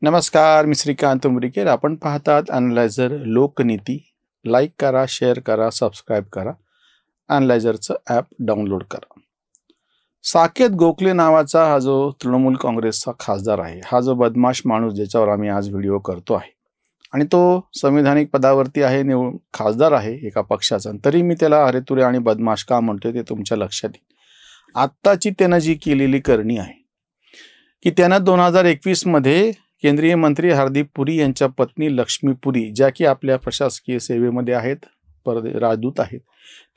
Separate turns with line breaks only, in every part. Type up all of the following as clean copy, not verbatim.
नमस्कार, मी श्रीकांत उमरीकर. आपण पाहतात अॅनालायझर लोकनीती. लाईक करा, शेअर करा, सबस्क्राईब करा. अॅनालायझरचं ॲप डाउनलोड करा. साकेत गोखले नावाचा हा जो तृणमूल काँग्रेसचा खासदार आहे, हा जो बदमाश माणूस ज्याच्यावर आम्ही आज व्हिडिओ करतो आहे आणि तो संविधानिक पदावरती आहे, खासदार आहे एका पक्षाचा, तरी मी त्याला अरेतुरे आणि बदमाश का म्हणतोय ते तुमच्या लक्षात येईल. आत्ताची त्यानं जी केलेली करणी आहे की त्यानं 2021 मध्ये केंद्रीय मंत्री हरदीप पुरी यांच्या पत्नी लक्ष्मी पुरी, ज्या की आपल्या प्रशासकीय सेवेमध्ये आहेत, राजदूत आहेत,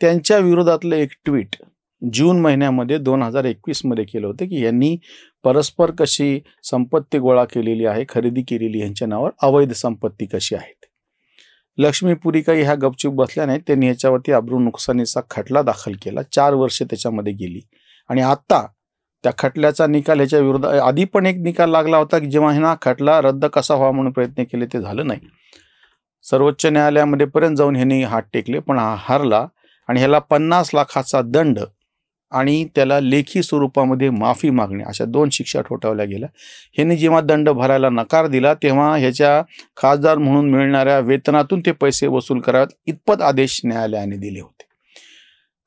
त्यांच्या विरोधातलं एक ट्विट जून महिन्यामध्ये 2021 मध्ये केलं होतं की यांनी परस्पर कशी संपत्ती गोळा केलेली आहे, खरेदी केलेली, यांच्या नावावर अवैध संपत्ती कशी आहे. लक्ष्मी पुरी काही ह्या गपचूप बसल्या नाहीत. त्यांनी याच्यावरती अब्रू नुकसानीचा खटला दाखल केला. 4 वर्ष त्याच्यामध्ये गेली आणि आता त्या खटल्याचा निकाल ह्याच्या विरोधात, आधी पण एक निकाल लागला होता की जेव्हा ह्यांना खटला रद्द कसा व्हावा म्हणून प्रयत्न केले, ते झालं नाही. सर्वोच्च न्यायालयामध्ये पर्यंत जाऊन ह्यांनी हात टेकले पण हा हारला आणि ह्याला 50 लाखाचा दंड आणि त्याला लेखी स्वरूपामध्ये माफी मागणे अशा 2 शिक्षा ठोठावल्या गेल्या. ह्यांनी जेव्हा दंड भरायला नकार दिला तेव्हा ह्याच्या खासदार म्हणून मिळणाऱ्या वेतनातून ते पैसे वसूल करावेत इतपत आदेश न्यायालयाने दिले होते.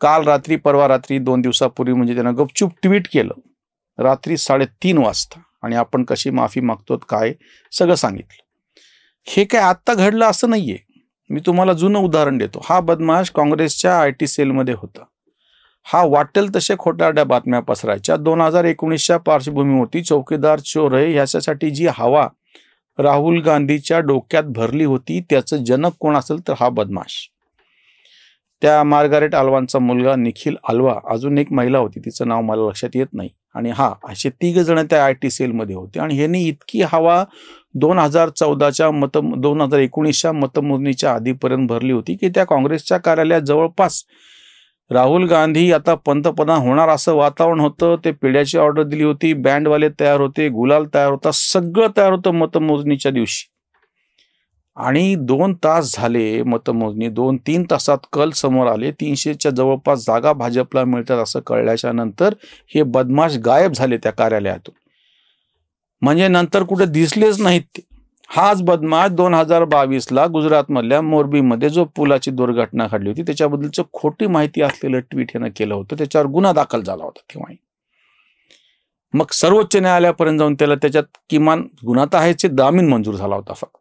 काल रात्री, परवा रात्री, 2 दिवसापूर्वी म्हणजे त्यानं गपचूप ट्विट केलं रात्री 3:30 वाजता आणि आपण कशी माफी मागतो काय सगळं सांगितलं. हे काय आत्ता घडलं असं नाहीये. मी तुम्हाला जुनं उदाहरण देतो. हा बदमाश काँग्रेसच्या IT सेलमध्ये होता. हा वाटेल तसे खोटारड्या बातम्या पसरायच्या. 2019च्या पार्श्वभूमीवरती चौकीदार चोर आहे ह्याच्यासाठी जी हवा राहुल गांधीच्या डोक्यात भरली होती, त्याचं जनक कोण असेल तर हा बदमाश. त्या मार्गारेट आल्वांचा मुलगा निखिल आल्वा, अजून एक महिला होती, तिचं नाव मला लक्षात येत नाही, आणि असे 3 जण त्या IT सेलमध्ये होते. आणि ह्यांनी इतकी हवा 2014च्या 2019च्या मतमोजणीच्या आधीपर्यंत भरली होती की त्या काँग्रेसच्या कार्यालयात जवळपास राहुल गांधी आता पंतप्रधान होणार असं वातावरण होतं. ते पेढ्याची ऑर्डर दिली होती, बँडवाले तयार होते, गुलाल तयार होता, सगळं तयार होतं मतमोजणीच्या दिवशी. आणि 2 तास झाले मतमोजणी. 2-3 तासात कल समोर आले. 300च्या जवळपास जागा भाजपला मिळतात असं कळल्याच्या नंतर हे बदमाश गायब झाले त्या कार्यालयातून. म्हणजे नंतर कुठे दिसलेच नाहीत ते. हाच बदमाश 2022ला गुजरातमधल्या मोरबीमध्ये जो पुलाची दुर्घटना घडली होती त्याच्याबद्दलचं खोटी माहिती असलेलं ट्विट ह्यानं केलं होतं. त्याच्यावर गुन्हा दाखल झाला होता तेव्हा. मग सर्वोच्च न्यायालयापर्यंत जाऊन त्याला त्याच्यात किमान गुन्हा तर आहेच, जामीन मंजूर झाला होता फक्त.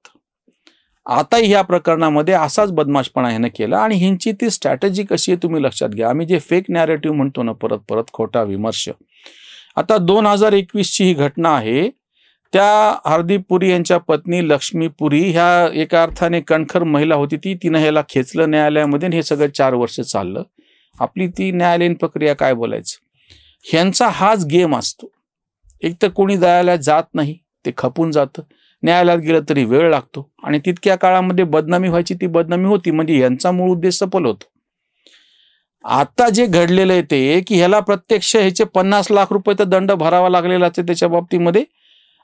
आता ह्या प्रकरणामध्ये असाच बदमाशपणा ह्यानं केला आणि ह्यांची ती स्ट्रॅटेजी कशी आहे तुम्ही लक्षात घ्या. आम्ही जे फेक नॅरेटिव्ह म्हणतो ना, परत परत खोटा विमर्श. आता 2021ची ही घटना आहे. त्या हरदीप पुरी यांच्या पत्नी लक्ष्मी पुरी ह्या एका अर्थाने कणखर महिला होती. तिनं ह्याला खेचलं न्यायालयामध्ये आणि हे सगळं 4 वर्ष चाललं. आपली ती न्यायालयीन प्रक्रिया काय बोलायचं. ह्यांचा हाच गेम असतो. एक तर कोणी न्यायालयात जात नाही, ते खपून जातं. न्यायालयात गेलं तरी वेळ लागतो आणि तितक्या काळामध्ये बदनामी व्हायची ती बदनामी होती. म्हणजे यांचा मूळ उद्देश सफल होतो. आता जे घडलेलं आहे ते की ह्याला प्रत्यक्ष ह्याचे 50 लाख रुपये तर दंड भरावा लागलेला आहे त्याच्या बाबतीमध्ये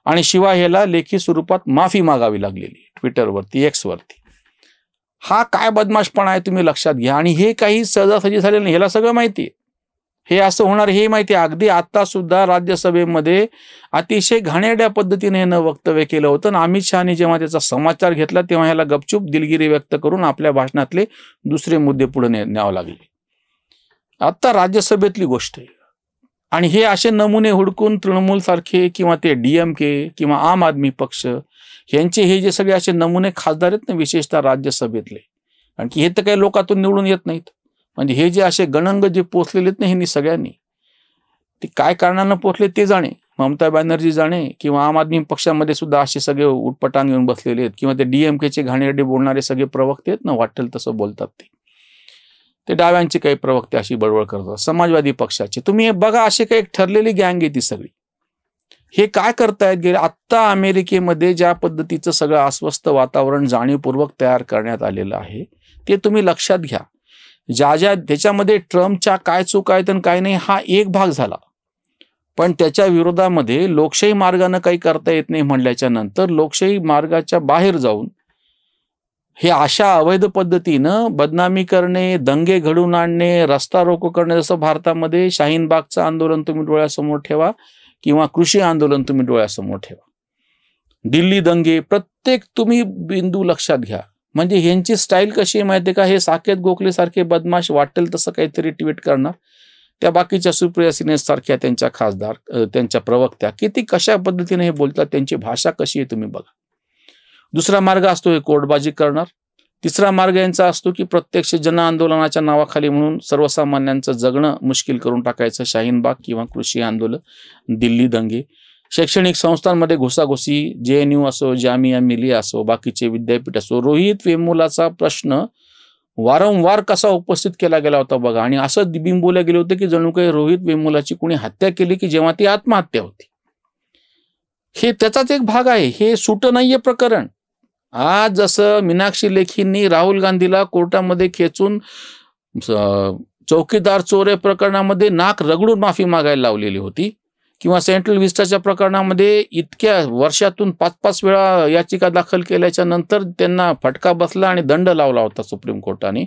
आणि शिवाय ह्याला लेखी स्वरूपात माफी मागावी लागलेली ट्विटरवरती, Xवरती. हा काय बदमाशपणा आहे तुम्ही लक्षात घ्या. आणि हे काही सहजासहजी झालेलं नाही, ह्याला सगळं माहिती आहे. हे असं होणार हे माहिती आहे. अगदी आता सुद्धा राज्यसभेमध्ये अतिशय घाणेरड्या पद्धतीने ह्यानं वक्तव्य केलं होतं. अमित शहानी जेव्हा त्याचा समाचार घेतला तेव्हा ह्याला गपचूप दिलगिरी व्यक्त करून आपल्या भाषणातले दुसरे मुद्दे पुढे न्यावं लागले. आता राज्यसभेतली गोष्ट आहे. आणि हे असे नमुने हुडकून तृणमूल सारखे किंवा ते DMK किंवा आम आदमी पक्ष यांचे हे जे सगळे असे नमुने खासदार आहेत ना, विशेषतः राज्यसभेतले, कारण की हे तर काही लोकातून निवडून येत नाहीत. म्हणजे हे जे असे गणंग जे पोचलेले आहेत ना ह्यांनी सगळ्यांनी, ते काय कारणानं पोचले ते जाणे. ममता बॅनर्जी जाणे किंवा आम आदमी पक्षामध्ये सुद्धा असे सगळे उटपटांग येऊन बसलेले आहेत किंवा ते DMKचे घाणेरडे बोलणारे सगळे प्रवक्ते आहेत ना, वाटेल तसं बोलतात ते डाव्यांचे काही प्रवक्ते अशी बडबड करतात. समाजवादी पक्षाचे तुम्ही हे बघा, असे काही ठरलेली गँग आहे ती सगळी. हे काय करतायत गेले आत्ता अमेरिकेमध्ये ज्या पद्धतीचं सगळं अस्वस्थ वातावरण जाणीवपूर्वक तयार करण्यात आलेलं आहे ते तुम्ही लक्षात घ्या. ज्या त्याच्यामध्ये ट्रम्पच्या काय चूक आहेत आणि काय नाही हा एक भाग झाला, पण त्याच्या विरोधामध्ये लोकशाही मार्गाने काही करता येत नाही म्हणल्याच्या नंतर लोकशाही मार्गाच्या बाहेर जाऊन हे अशा अवैध पद्धतीनं बदनामी करणे, दंगे घडवून आणणे, रस्ता रोको करणे, जसं भारतामध्ये शाहीनबागचं आंदोलन तुम्ही डोळ्यासमोर ठेवा किंवा कृषी आंदोलन तुम्ही डोळ्यासमोर ठेवा. दिल्ली दंगे, प्रत्येक तुम्ही बिंदू लक्षात घ्या. म्हणजे ह्यांची स्टाईल कशी आहे माहिती आहे का? हे साकेत गोखले सारखे बदमाश वाटेल तसं काहीतरी ट्विट करणार. त्या बाकीच्या सुप्रिया सिन्हे सारख्या त्यांच्या खासदार, त्यांच्या प्रवक्त्या किती कशा पद्धतीने हे बोलतात, त्यांची भाषा कशी आहे तुम्ही बघा. दुसरा मार्ग असतो हे कोर्टबाजी करणार. तिसरा मार्ग यांचा असतो की प्रत्यक्ष जन आंदोलनाच्या नावाखाली म्हणून सर्वसामान्यांचं जगणं मुश्किल करून टाकायचं. शाहीनबाग किंवा कृषी आंदोलन, दिल्ली दंगे, शैक्षणिक संस्थांमध्ये घुसाघुसी, JNU असो, जामिया मिलिया असो, बाकीचे विद्यापीठ असो. रोहित वेमुलाचा प्रश्न वारंवार कसा उपस्थित केला गेला होता बघा, आणि असं बिंबवलं गेलं होतं की जणू काही रोहित वेमुलाची कोणी हत्या केली की जेव्हा ती आत्महत्या होती. हे त्याचाच एक भाग आहे. हे सुट नाहीये प्रकरण. आज जसं मीनाक्षी लेखींनी राहुल गांधीला कोर्टामध्ये खेचून चौकीदार चोरे प्रकरणामध्ये नाक रगडून माफी मागायला लावलेली होती, किंवा सेंट्रल विस्टाच्या प्रकरणामध्ये इतक्या वर्षातून 5-5 वेळा याचिका दाखल केल्याच्या नंतर त्यांना फटका बसला आणि दंड लावला होता सुप्रीम कोर्टाने.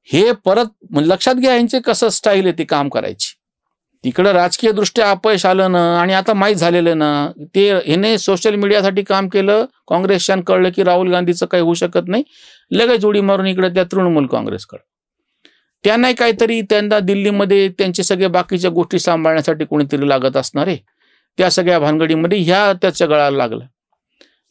हे परत लक्षात घ्या यांचे कसं स्टाईल आहे ती काम करायची. तिकडं राजकीय दृष्ट्या अपयश आलं ना, आणि आता माहीत झालेलं ना, ते ह्याने सोशल मीडियासाठी काम केलं. काँग्रेसच्या कळलं की राहुल गांधीचं काही होऊ शकत नाही, लगेच उडी मारून इकडे त्या तृणमूल काँग्रेसकडे. त्यांना काहीतरी त्यांना दिल्लीमध्ये त्यांचे सगळे बाकीच्या गोष्टी सांभाळण्यासाठी कोणीतरी लागत असणार आहे. त्या सगळ्या भानगडीमध्ये ह्या त्याच्या गळाला लागला.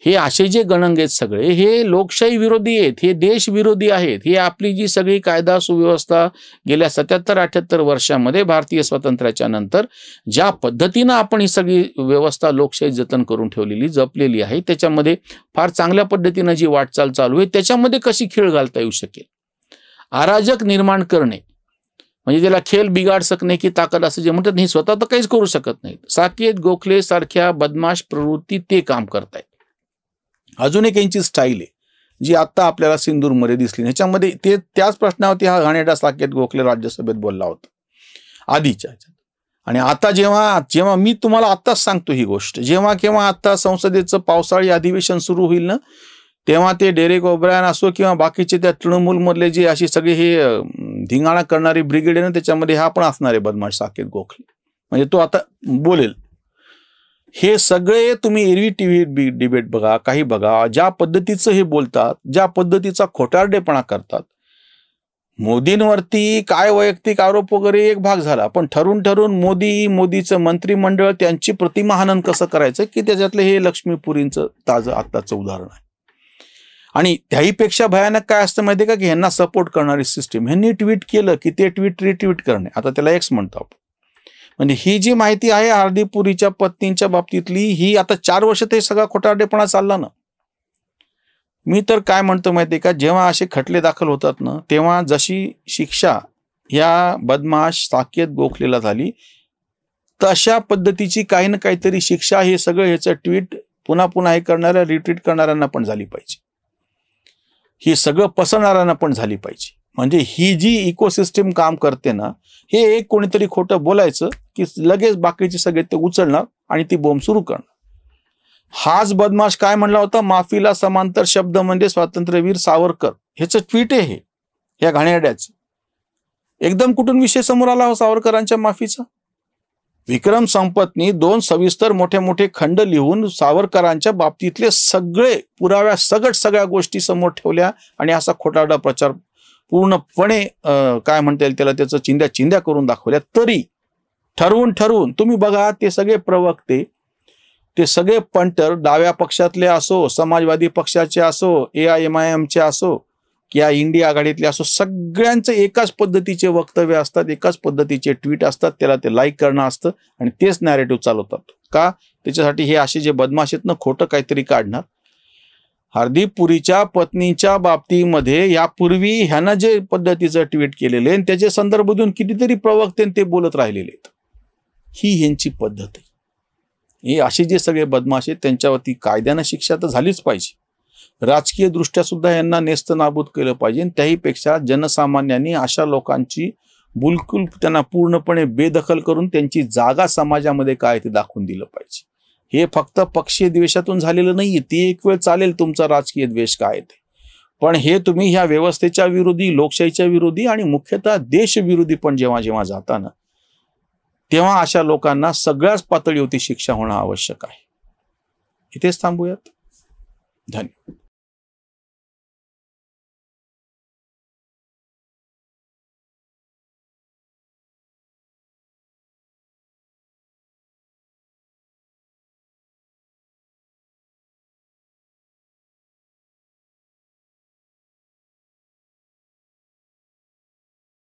हे असे जे गणंग आहेत सगळे, हे लोकशाही विरोधी आहेत, हे देश विरोधी आहेत. हे आपली जी सगळी कायदा सुव्यवस्था गेल्या 77-78 वर्षामध्ये भारतीय स्वातंत्र्याच्या नंतर ज्या पद्धतीनं आपण ही सगळी व्यवस्था लोकशाही जतन करून ठेवलेली, जपलेली आहे, त्याच्यामध्ये फार चांगल्या पद्धतीनं जी वाटचाल चालू आहे, त्याच्यामध्ये कशी खीळ घालता येऊ शकेल. अराजक निर्माण करणे म्हणजे त्याला खेळ बिगाड सकणे की ताकद असं जे म्हणतात, हे स्वतः तर काहीच करू शकत नाहीत. साकेत गोखले सारख्या बदमाश प्रवृत्ती ते काम करतायत. अजून एक यांची स्टाईल आहे जी आता आपल्याला सिंदूरमध्ये दिसली. ह्याच्यामध्ये ते त्याच प्रश्नावरती हा घाणेरडा साकेत गोखले राज्यसभेत बोलला होता आधीच्या. आणि आता जेव्हा मी तुम्हाला आत्ताच सांगतो ही गोष्ट, जेव्हा केव्हा आता संसदेचं पावसाळी अधिवेशन सुरू होईल ना, तेव्हा ते डेरेक ओब्रायन असो किंवा बाकीचे त्या तृणमूलमधले जे अशी सगळे हे धिंगाणा करणारी ब्रिगेड आहे ना, त्याच्यामध्ये हा पण असणार आहे बदमाश साकेत गोखले. म्हणजे तो आता बोलेल. हे सगळे तुम्ही एरवी टीव्ही डिबेट बघा, काही बघा, ज्या पद्धतीचं हे बोलतात, ज्या पद्धतीचा खोटारडेपणा करतात. मोदींवरती काय वैयक्तिक आरोप वगैरे एक भाग झाला, पण ठरून मोदीचं मंत्रिमंडळ त्यांची प्रतिमा हनन कसं करायचं की त्याच्यातलं हे लक्ष्मीपुरींचं ताजं आत्ताचं उदाहरण आहे. आणि त्याहीपेक्षा भयानक काय असतं माहिती का, की ह्यांना सपोर्ट करणारी सिस्टीम. ह्यांनी ट्विट केलं की ते ट्विट रिट्विट करणे, आता त्याला एक्स म्हणतो आपण. म्हणजे ही जी माहिती आहे हरदीप पुरीच्या पत्नींच्या बाबतीतली, ही आता 4 वर्ष ते सगळा खोटारडेपणा चालला ना. मी तर काय म्हणतो माहिती का, जेव्हा असे खटले दाखल होतात ना, तेव्हा जशी शिक्षा या बदमाश साकेत गोखलेला झाली, तशा पद्धतीची काही ना काहीतरी शिक्षा हे सगळं ह्याचं ट्विट पुन्हा हे करणाऱ्या, रिट्विट करणाऱ्यांना पण झाली पाहिजे. ही सगळं पसरणाऱ्यांना पण झाली पाहिजे. म्हणजे ही जी इकोसिस्टीम काम करते ना, हे एक कोणीतरी खोटं बोलायचं की लगेच बाकीचे सगळे ते उचलणार आणि ती बोंब सुरू करणार. हाच बदमाश काय म्हणला होता, माफीला समांतर शब्द म्हणजे स्वातंत्र्यवीर सावरकर. ह्याचं ट्विट आहे हे, या घाणेरड्याचं. एकदम कुठून विषय समोर आला हो सावरकरांच्या माफीचा. विक्रम संपतनी 2 सविस्तर मोठे खंड लिहून सावरकरांच्या बाबतीतले सगळे पुराव्या सगळ्या गोष्टी समोर ठेवल्या आणि असा खोटारडा प्रचार पूर्णपणे काय म्हणता येईल त्याला, त्याचं चिंध्या करून दाखवल्या. तरी ठरवून तुम्ही बघा, ते सगळे प्रवक्ते, ते सगळे पंटर, डाव्या पक्षातले असो, समाजवादी पक्षाचे असो, AIMIMचे असो या इंडिया आघाडीतले असो, सगळ्यांचं एकाच पद्धतीचे वक्तव्य असतात, एकाच पद्धतीचे ट्विट असतात. त्याला ते लाईक करणं असतं आणि तेच नॅरेटिव्ह चालवतात. का? त्याच्यासाठी हे असे जे बदमाश आहेत ना, खोटं काहीतरी काढणार. हरदीप पुरीच्या पत्नीच्या बाबतीमध्ये यापूर्वी ह्यानं जे पद्धतीचं ट्विट केलेले आणि त्याचे संदर्भ देऊन कितीतरी प्रवक्ते ते बोलत राहिलेले आहेत. ही ह्यांची पद्धत आहे. हे असे जे सगळे बदमाश आहेत त्यांच्यावरती कायद्यानं शिक्षा तर झालीच पाहिजे. राजकीय दृष्ट्या सुद्धा यांना नेस्तनाबूत केलं पाहिजे. त्याहीपेक्षा जनसामान्यांनी अशा लोकांची बिलकुल त्यांना पूर्णपणे बेदखल करून त्यांची जागा समाजामध्ये काय ते दाखवून दिलं पाहिजे. हे फक्त पक्षीय द्वेषातून झालेलं नाहीये. ती एक वेळ चालेल तुमचा राजकीय द्वेष काय ते, पण हे तुम्ही ह्या व्यवस्थेच्या विरोधी, लोकशाहीच्या विरोधी आणि मुख्यतः देशविरोधी पण जेव्हा जाता ना, तेव्हा अशा लोकांना सगळ्याच पातळीवरती शिक्षा होणं आवश्यक आहे. इथेच थांबूयात. धन्यवाद.